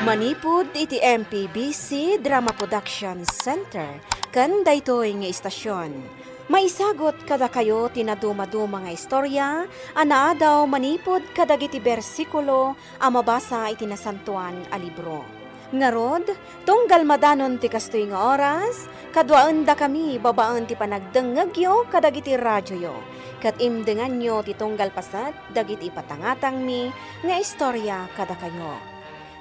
Manipud iti MPBC Drama Production Center ken daytoy nga istasyon. Maisagot kada kayo tinaduma-duma nga istorya, anaadaw manipod kadagiti bersikulo a mabasa iti nasantuan a libro. Ngarod, tunggal madanon ti kastoy nga oras, kadwaan da kami babaan ti panagdengegyo kadagiti radyoyo. Kat imdengan nyo ti tunggal pasat dagiti patangatang mi nga istorya kada kayo.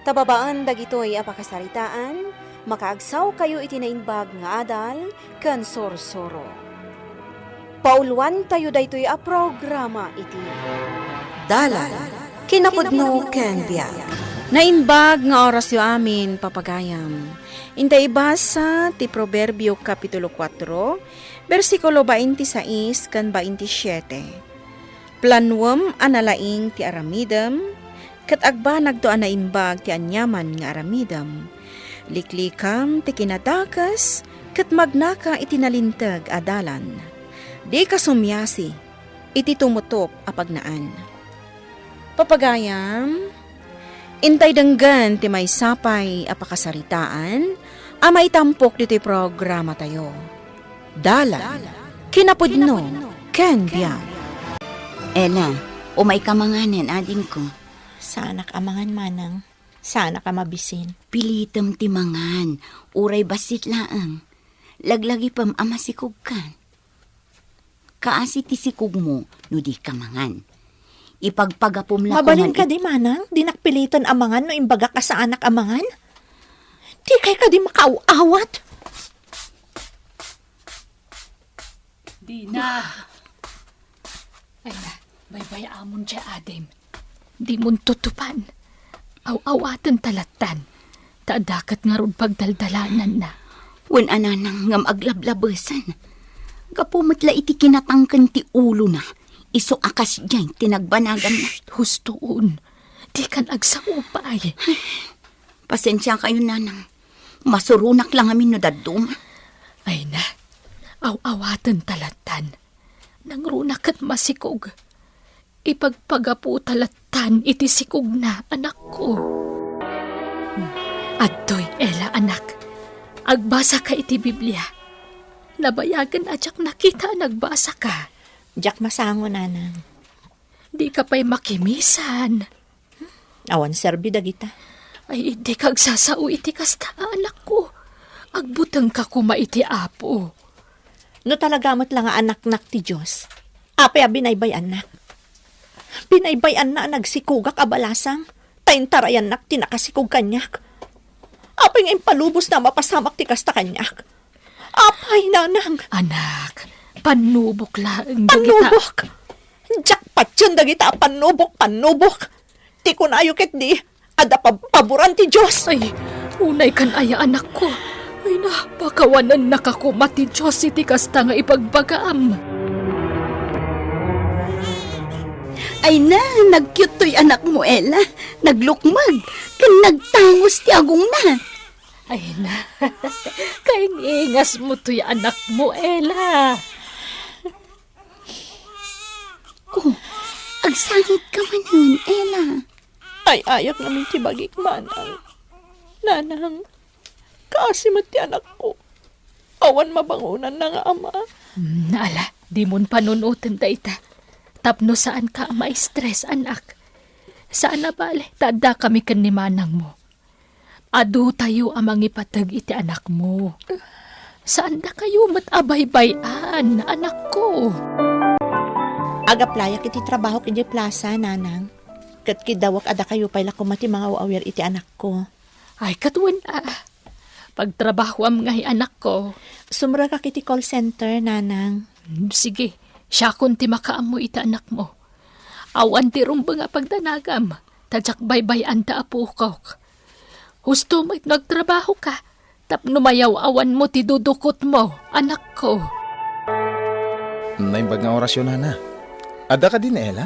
Tababaan dagitoy apakasaritaan, makaagsaw kayo iti naimbag nga adal, ken sorsoro. Pauluan tayo daytoy a programa iti Dalan kinapudno ken biag. Naimbag nga oras yo amin papagayam. Intay basa ti Proverbio Kapitulo 4, versikulo 26 ken 27. Planwem analaing ti aramidem, ket agbanag to anaimbag ti anyaman nga aramidam. Liklikam ti kinadakas, ket magnaka iti nalintag adalan. Di kasumyasi, iti tumutop apagnaan. Papagayam, intay denggan ti may sapay apakasaritaan, amay tampok dito'y programa tayo. Dalan, kinapudno, ken biag. Ela, umay kamanganen ading ko. Sana ka amangan manang, sana ka mabisin. Pilitem ti mangan, uray basit laang. Laglagi pam amasikog ka. Kaasi ti sikog mo, no di kamangan. Ipagpagapum lang Mabalin ka di manang, di nakpiliton amangan no imbaga ka sa anak amangan? Di kay ka di makaawat. Di na. Ay na, bay amon siya adem. Di mun tutupan. Aw-awatan talatan. Taadakat nga ron pagdaldalanan na. Wan ananang ngam aglablabesan. Kapumatla iti kinatangkan ti ulo na. Iso akas dyan, tinagbanagan na. Hustoon. Di kan agsaupay. Pasensya kayo, nanang. Masurunak lang amin no daduma. Ay na, aw-awatan talatan. Nangrunak at masikog. Ipagpagapu talatan iti sikog na, anak ko. Adtoy, Ela, anak. Agbasa ka iti Biblia. Nabayagan adyak nakita nagbasa ka. Diyak masango nanang. Di ka pa'y makimisan. Awan serbi dagita. Ay, di kag sasao iti kasta, anak ko. Agbutang ka kuma iti apo. No talagamot lang nga anak-nak ti Diyos. Apay binaybay anak. Binaybayan na nagsikugak abalasang. Taintarayan nak tinakasikog kanyak. Apay nga impalubos na mapasamak ti kasta kanyak. Apay nanang. Anak, panubok lang. Panubok! Jackpot yun dagita panubok. Ti kunayok di. Ada paboran ti Diyos. Ay, unay kan aya anak ko. Ay na, pakawanan nakakuma ti Diyos iti kasta nga ipagbagaam. Ay na, nag-cute to'y anak mo, Ela. Naglukmag. Kan nagtangos ti agong na. Ay na, kaing ingas mo to'y anak mo, Ela. Oh, agsangit ka man yun, Ela. Ay ayak namin ti bagik manang. Nanang, kaasimat ti anak ko. Awan mabangunan na nga ama. Naala, di mon panunutan da ita. Tapno saan ka ma-stress, anak. Saan na bale, tada kami kanimanang mo. Adu tayo amang ipatag iti anak mo. Saan na kayo matabay-bayan, anak ko? Agaplayak iti trabaho kiti plaza, nanang. Kat kidawak ada kayo pala kumati mga awawir iti anak ko. Ay, katwan pagtrabaho am ngay anak ko. Sumra ka kiti call center, nanang. Sige, siya kun ti makaam mo iti anak mo. Awan ti rumba nga pagdanagam. Tadyak baybayan ta apo ko. Husto mo nagtrabaho ka. Tapno mayaw awan mo ti dudukot mo, anak ko. Naimbag nga orasyon, Nana. Ada ka din, Ela?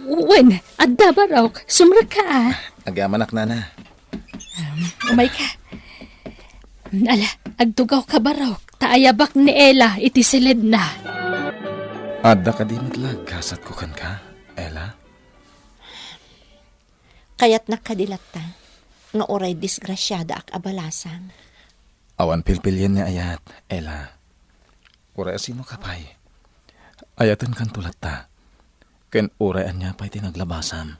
Wen, adda ba raw? Sumra ka Agamanak, Nana. Umay ka. Ala, agtugaw ka ba raw? Taayabak ni Ela, iti silid na. Ada ka din matlag, kasat ko kan ka, Ela? Kayat nakadilat ta. nga oray disgrasyada ak abalasang. Awan pilpilyan niya ayat, Ella. Uray sino ka pa'y? Ayatan kan tulat ta. Ken urayan niya pa'y tinaglabasan.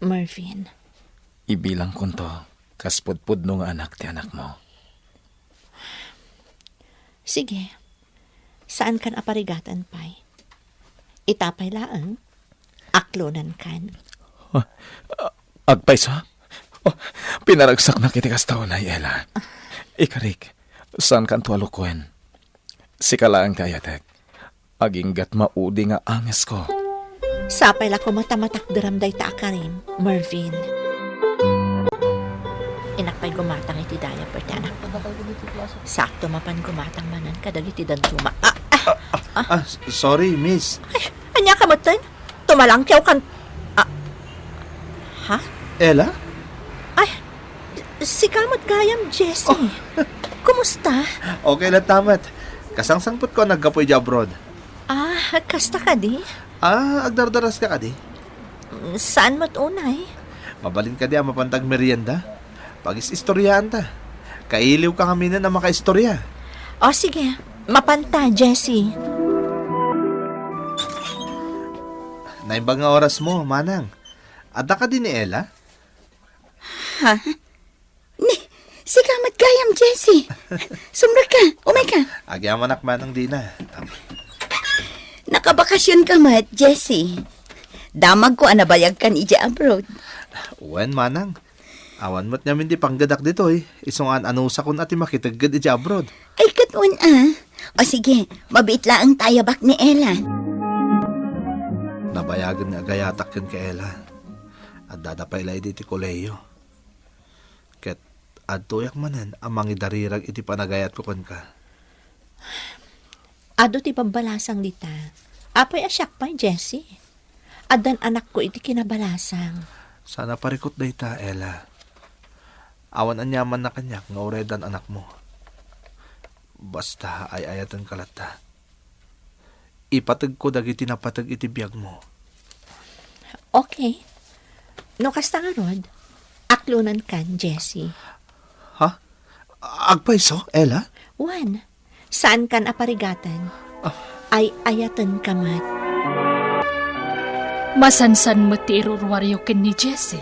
Mervin, Ibilang kon to, kaspudpud no nga anak ti anak mo. sige. Saan kan aparigatan pay? Itapay laang, aklonan kan. Agpay sa? Oh, pinaragsak na kiti kastaw na, Ella. Ikarik, saan kan tualukwen? Sikalaan kayatek. Aginggat maudi nga anges ko. Sapay la ko matamatak daramday ta akarim, Mervin. Inakpay gumatang iti daya pertanak. Sakto mapan gumatang manan kadagiti dantuma. Sorry, miss. Anya ka matan? Tumalangkyaw kan... ha? Ella? Ay, si kamot gayam, Jessie. Kumusta? Okay lang tamat. Kasangsangpot ko nagkapoy di abroad. Kasta ka di? Agdardaras ka di. Saan mo't unay? Mabalin ka di ang mapantag merienda. Pag-istoryaan ta. Kailiw ka kami na makaistorya. O sige, mapanta, Jessie. Naimbang nga oras mo, manang. Ada ka din ni Ella? Ha? Si kamat gayam, Jessie. Sumra ka, umay ka. Agyamanak manang di na. Nakabakasyon ka mat, Jessie. Damag ko anabayag kan ija abroad. Wen, manang. Awan mo't namin di panggadak dito eh. Isungan anusa kun ati makitagad iti abroad. Ay, katun O sige, mabit lang tayabak ni Ella. Nabayagan nga gayatak yun ka Ella. At dadapay la iti koleyo. Ket adtoyak manan ang mangidarirag iti panagayat ko kon ka. Ado ti pambalasang dita. Apay asyak pa, Jessie. Adan anak ko iti kinabalasang. Sana parikot na ita, Ella. Awan anyaman na kanyak nga uredan anak mo. Basta ay ayatan kalata. Ipatag ko dagiti napatag iti biyag mo. Okay. No kasta nga rod, aklunan kan, Jessie. Ha? Agpaiso, Ella? Juan, saan kan aparigatan? Ay ayatan ka mat. Masansan mo ti irurwaryo ken ni Jessie.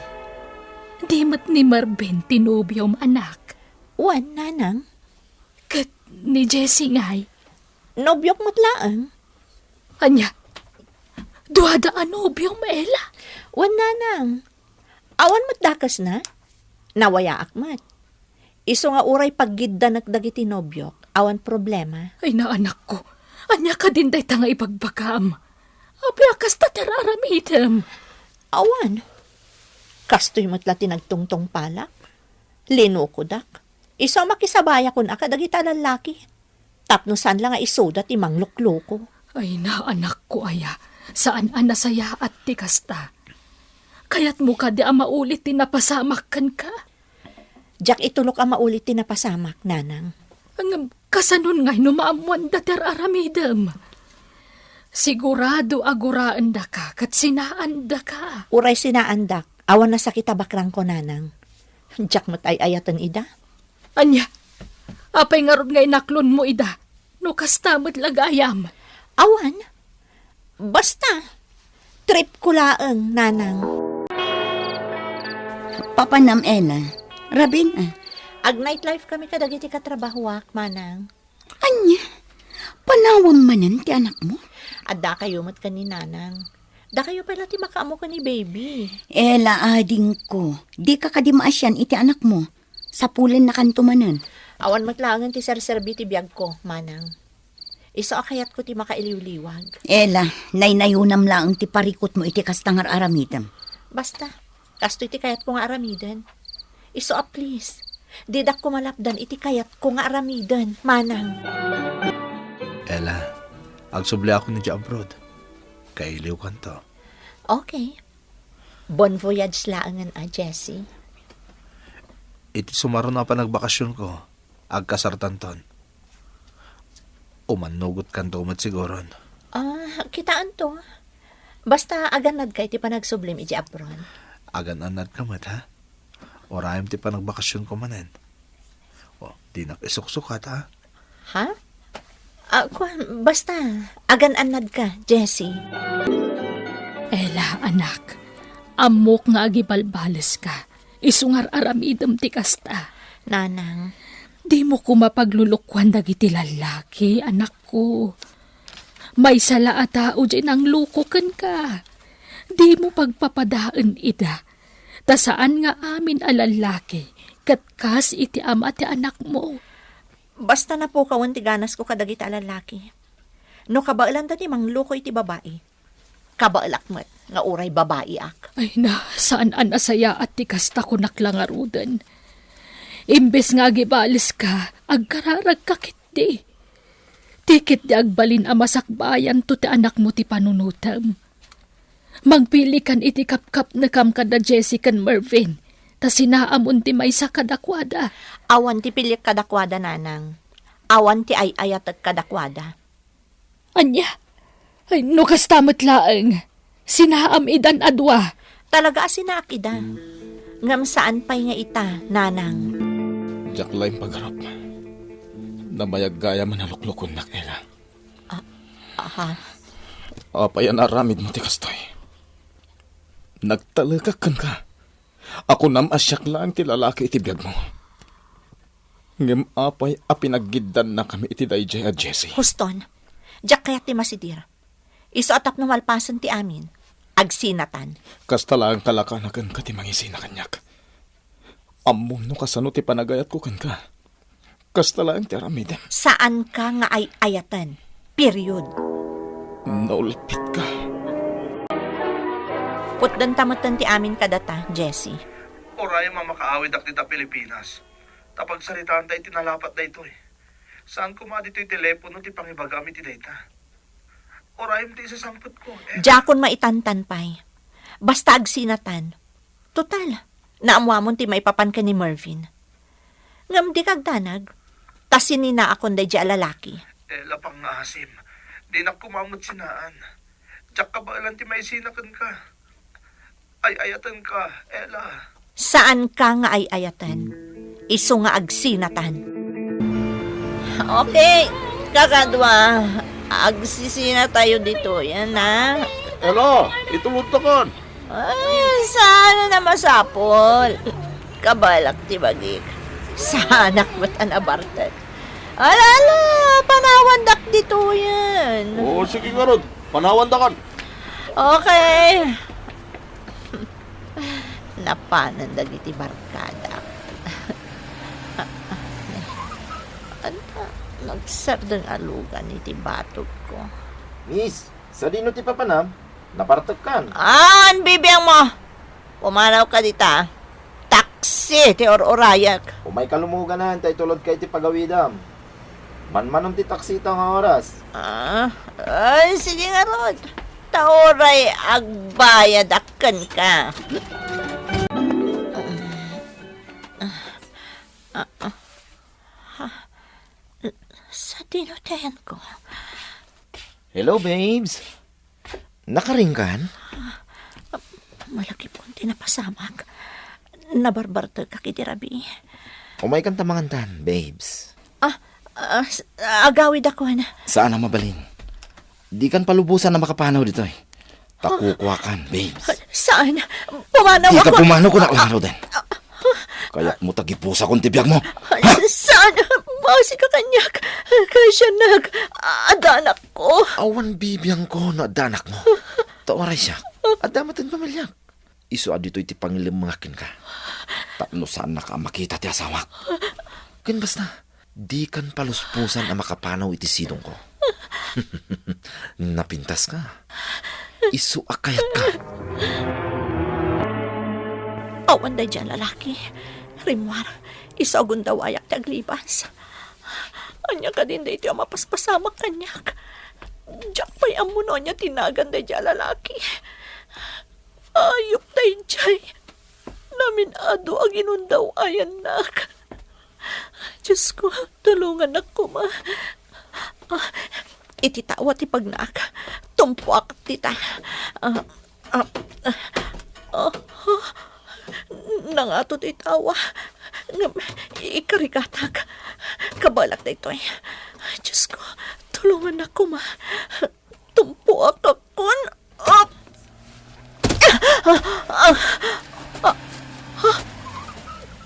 Di mat ni Marvin tinubyom anak. Juan, nanang, Kat ni Jessie ngay. nobyok matlaang. Anya, duwada anobyong Ella. Juan, nanang, awan matdakas na? Nawaya akmat. Iso nga uray paggidda nagdagiti nobyok, awan problema. Ay na anak ko, anya ka din day nga ipagbakam. Abi akas ta teraramitem. Awan. Kastoy matla tinagtungtong palak. Linukudak. Iso makisabaya kun aka dagita lalaki. Tapno san lang nga isoda ti manglukloko. Ay na anak ko aya, saan anasaya at tikasta. Kaya't mo ka di maulit tinapasamak kan ka. Jack itulok ang maulit ti napasamak, nanang. Ang kasanon ngay numaamuan da teraramidem. Sigurado aguraan da ka, kat sinaan da ka. Uray sinaandak, awan na sakit bakrang ko, nanang. Jack mo't ay ayatan ida. Anya, apay nga ron ngay naklon mo ida, no kastamot lagayam. Awan. Basta. Trip ko laeng, nanang. Papanam, Ella. Rabin, Ag nightlife kami kadagiti katrabahuak, manang. Anya, panawam manan ti anak mo? Adda kayo mat ka ni nanang. Da kayo pala ti makaamo ka ni baby. Ella, ading ko. Di ka kadimaasyan iti anak mo. Sa pulen na kantumanan. Awan matlangan ti serserbi ti biyag ko, manang. Iso akayat ko ti makailiw-liwag. Ella, naynayunam lang ti parikot mo iti kastangar aramidam. Basta, kasto iti kayat ko nga aramidan. Iso please. Didak ko malapdan iti kayat ko nga aramidan, manang. Ella, agsubli ako ni di abroad. Kailiw kan to. Okay. Bon voyage laangan Jessie. Iti sumaro na pa nagbakasyon ko. Agkasartan ton. Umanugot kan to umat siguron. Kitaan to. Basta aganad ka iti panagsublim iti abroad. Agan-anad ka mat, ha? Orayam ti pa nagbakasyon ko manen. O, di nakisuksukat ha. Ha? Basta, agan-anad ka, Jessie. Ela, anak. Amok nga agibalbales ka. Isungar aramidem ti kasta. Nanang, Di mo ko mapaglulukwan dagiti lalaki, anak ko. May sala a tao dyan ang lukukan ka. Di mo pagpapadaan ida. Ta saan nga amin a lalaki, katkas iti ama ti anak mo. basta na po kawan ti ganas ko kadagita lalaki. No kabailan da ti mangluko iti babae. Kabailak met, nga uray babae ak. Ay na, saan an asaya at ti kasta ko naklangarudan. Imbes nga gibalis ka, agkararag kakit di. Tikit di agbalin a masakbayan to ti anak mo ti panunutam. Magpili kan iti kapkap na kam kada Jessica Mervin, ta sinaamon ti may sa kadakwada. Awan ti pilik kadakwada, nanang. Awan ti ayayat at kadakwada. Anya, ay no kastamat laeng, sinaam idan adwa. Talaga asinakida. Ngam saan pa'y nga ita, nanang. Diyak lang pagharap. Namayag gaya manaluklukon na Ela. Aha. Apayan aramid mo ti kastoy. Nagtalagak ka. Ako nam asyak lang ti lalaki iti biyag mo. Ngem apay apinaggidan na kami iti dayjay at Jessie. Huston, diyak kaya ti masidir. Iso atap na malpasan ti amin. Agsinatan. Kasta lang kalakanakan ka ti mangisina kanyak. Ammo no kasano ti panagayat ko kan ka. Kasta lang ti aramidem. Saan ka nga ay ayatan? Period. Naulpit ka. Putdan tamatan ti amin kadata, Jessie. Oray mamakaawid ak dita Pilipinas. Tapag salitaan tayo tinalapat da ito eh. Saan ko ma dito yung telepono ti pangibagami ti data? Oray mo ti isasampot ko. Jakon maitantan pa'y. Basta agsinatan. Total, naamwamon ti maipapan ka ni Mervin. Ngam di kagdanag, tasin na akong day di lalaki. Lapang nga asim. Di na kumamot sinaan. Diyak ka ba ilan ti may sinakan ka? Ay ayatan ka, Ella. Saan ka nga ay ayatan? Iso nga agsinatan. Okay, kakadwa. Agsisina tayo dito. Yan na. Ella, itulog na kan. Ay, sana na masapol. Kabalak ti bagik. Sana ba't anabartag. Alala, panawandak dito yan. Oo, sige nga ron. Panawandakan. Okay. Napanan dagiti barkada. Anta, nagsardang alugan iti batog ko. Miss, sa dino ti papanam, napartagkan. An, bibiyang mo! Pumanaw ka dita. Taksi, ti or-orayak. Umay kalumuganan, tay tulod kay ti pagawidam. Manmanom ti taksita nga oras. Ay, sige nga rod. Taoray, agbayad akan ka. Sa dinutayan ko. Hello, babes. Nakaring kan? Malaki pong tinapasamak. Nabarbartag ka kitirabi. Umay kan tamangantan, babes. Agawid ako na. Saan ang mabalin? Di kan palubusan na makapanaw dito eh. Takukuha kan, babes. Saan? Pumanaw Di ako. ka pumanaw ko na klaro din. Kaya mo tagipusa kong tibiyag mo. Saan? Masi ka kanyak. Kaya siya adanak ko. Awan bibiyang ko na danak mo. Tawaray siya. At damatan pamilyak. Iso dito iti pangilimangkin ka. Tapno saan na ka makita ti asawak. Kan basta, di kan paluspusan ang makapanaw iti sidong ko. Napintas ka. Iso akayat ka. Awan day dyan lalaki. Rimwar, isagun daw ayak taglibas. Anya ka din day tiyo mapaspasamak kanyak. Diyak pa'y amuno niya tinagan day dyan lalaki. Ayok day dyan. Namin ado ang inundaw ayan nak. Diyos ko, tulungan ako ma. Ititawa ti pagnak. Tumpuak tita. Nangatot itawa. Ngam, ikarigatag. Kabalak na ito eh. Diyos ko, tulungan ako, ma. Tumpo ako kon.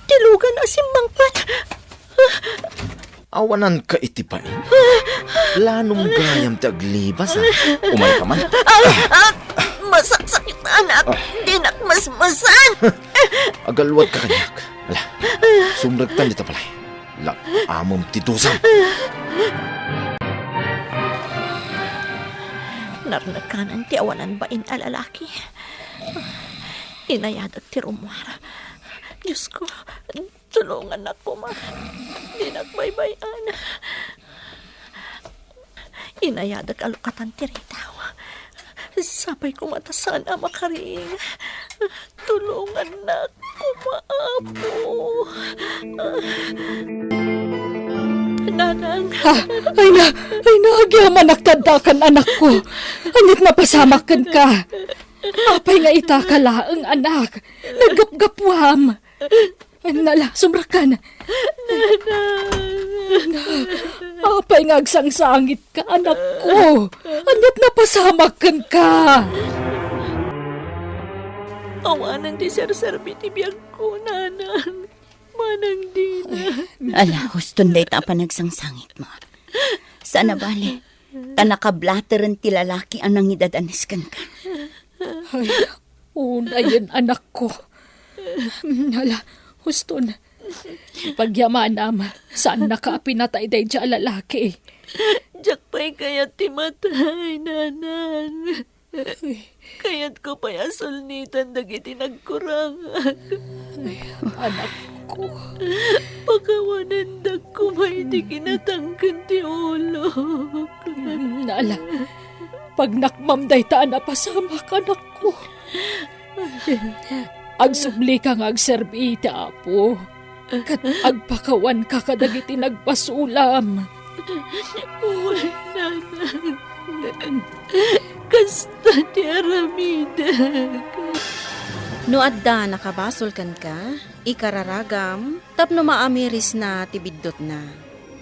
Tilugan asimbang pan. Awanan ka itipay. Lanong gayam ti aglibas, ha? Umay ka man. Masakit anak. Dinak masmasan. Agalwat ka kanyak. Ala, sumragtan dito palay. Amom titusan. Narnakanan ti awanan bain alalaki. Inayadag ti rumwara. Diyos ko, tulungan ako, ma. Di nagbaybayan. Inayadag alukatan ti ritaw. Sabay ko matasan ang makaring. Tulungan na ako, maapo. Nanang. Ay na, agyaman nagtadakan anak ko. Anit napasamakan ka. Apay nga itakala ang anak. Nagapgapwam. Nala, sumrakan. Apay nga agsangsangit ka, anak ko. Anit napasamakan ka. Awanan ti ser-serbi ti biyag ko, nanang. Manang di na. Ala, huston day ta pa nagsangsangit mo. Sana bali, tanakablateran ti lalaki ang nangidadaniskan ka. Ay, una yun, anak ko. Nala, huston. Pagyamanam, saan nakaapinatay day dya lalaki? Diyak pa'y kayat ti matay, nanang. Kayat ko pa'y asulnitan dagiti nagkurangan. Anak ko. Pagawanan dag ko may di kinatangkan ti ulo. Nala, pag nakmamday taan na pasama ka, anak ko. Agsubli ka nga agserbi iti apo. Kat agpakawan ka kadagiti nagpasulam. Uy, nanang. Kasta ti aramidag. No adda nakabasol kan ka, ikararagam, tapno maamiris na tibiddot na.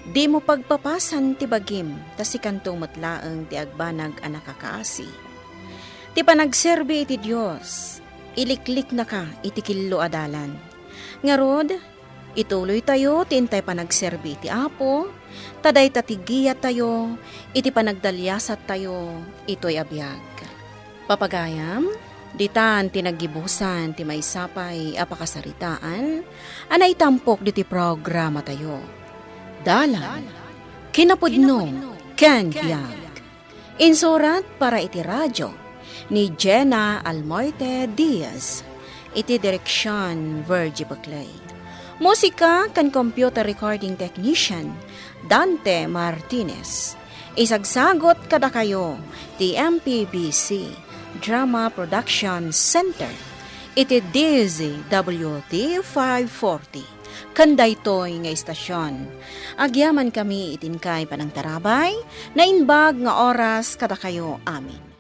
Di mo pagpapasan ti bagim, tas ikanto matlaeng ti agbanag a nakakaasi. Ti panagserbi iti Diyos, iliklik na ka iti killo adalan. Ngarod, ituloy tayo tintay panagserbi iti Apo, taday tatigiyat tayo, iti panagdalyasat tayo, ito'y abiyag. Papagayam, ditan tinagibusan ti maysapay apakasaritaan, anay tampok diti programa tayo. Dalan, kinapudno, ken biyag. Insurat para iti radyo, ni Jenna Almoite Diaz, iti direksyon Virgie Baclay. Musika kan computer recording technician Dante Martinez. Isagsagot kada kayo ti MPBC Drama Production Center. Iti DZWT 540. Kandaytoy nga istasyon. Agyaman kami itin kay panang tarabay na inbag nga oras kada kayo amin.